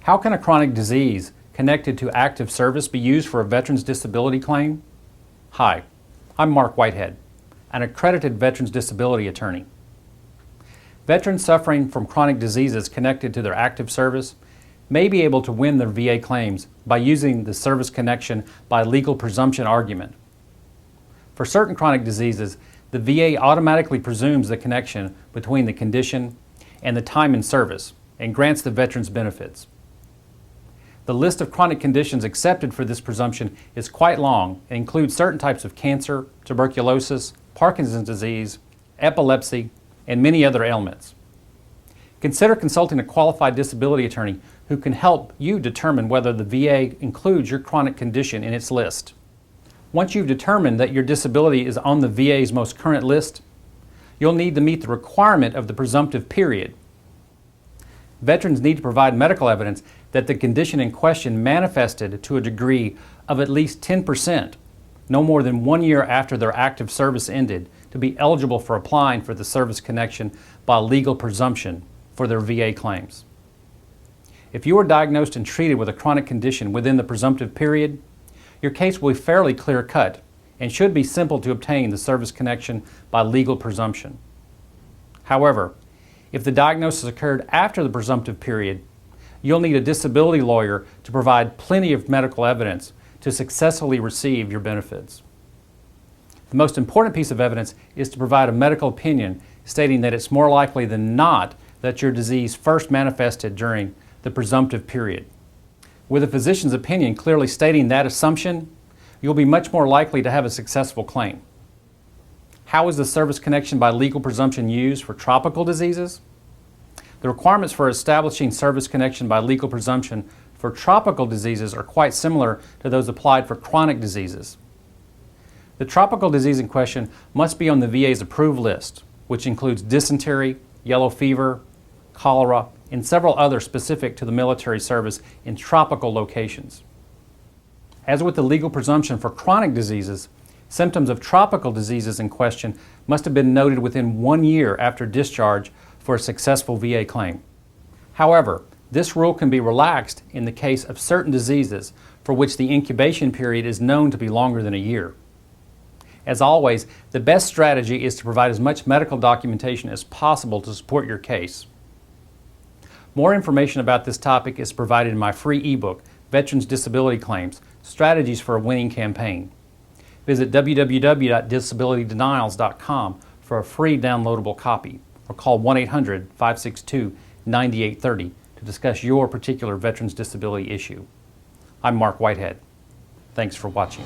How can a chronic disease connected to active service be used for a veteran's disability claim? Hi, I'm Mark Whitehead, an accredited veterans disability attorney. Veterans suffering from chronic diseases connected to their active service may be able to win their VA claims by using the service connection by legal presumption argument. For certain chronic diseases, the VA automatically presumes the connection between the condition and the time in service and grants the veterans benefits. The list of chronic conditions accepted for this presumption is quite long and includes certain types of cancer, tuberculosis, Parkinson's disease, epilepsy, and many other ailments. Consider consulting a qualified disability attorney who can help you determine whether the VA includes your chronic condition in its list. Once you've determined that your disability is on the VA's most current list, you'll need to meet the requirement of the presumptive period. Veterans need to provide medical evidence that the condition in question manifested to a degree of at least 10%, no more than 1 year after their active service ended, to be eligible for applying for the service connection by legal presumption for their VA claims. If you are diagnosed and treated with a chronic condition within the presumptive period, your case will be fairly clear-cut and should be simple to obtain the service connection by legal presumption. However, if the diagnosis occurred after the presumptive period, you'll need a disability lawyer to provide plenty of medical evidence to successfully receive your benefits. The most important piece of evidence is to provide a medical opinion stating that it's more likely than not that your disease first manifested during the presumptive period. With a physician's opinion clearly stating that assumption, you'll be much more likely to have a successful claim. How is the service connection by legal presumption used for tropical diseases? The requirements for establishing service connection by legal presumption for tropical diseases are quite similar to those applied for chronic diseases. The tropical disease in question must be on the VA's approved list, which includes dysentery, yellow fever, cholera, and several others specific to the military service in tropical locations. As with the legal presumption for chronic diseases, symptoms of tropical diseases in question must have been noted within 1 year after discharge for a successful VA claim. However, this rule can be relaxed in the case of certain diseases for which the incubation period is known to be longer than a year. As always, the best strategy is to provide as much medical documentation as possible to support your case. More information about this topic is provided in my free ebook, Veterans Disability Claims: Strategies for a Winning Campaign. Visit www.disabilitydenials.com for a free downloadable copy, or call 1-800-562-9830 to discuss your particular veterans disability issue. I'm Mark Whitehead. Thanks for watching.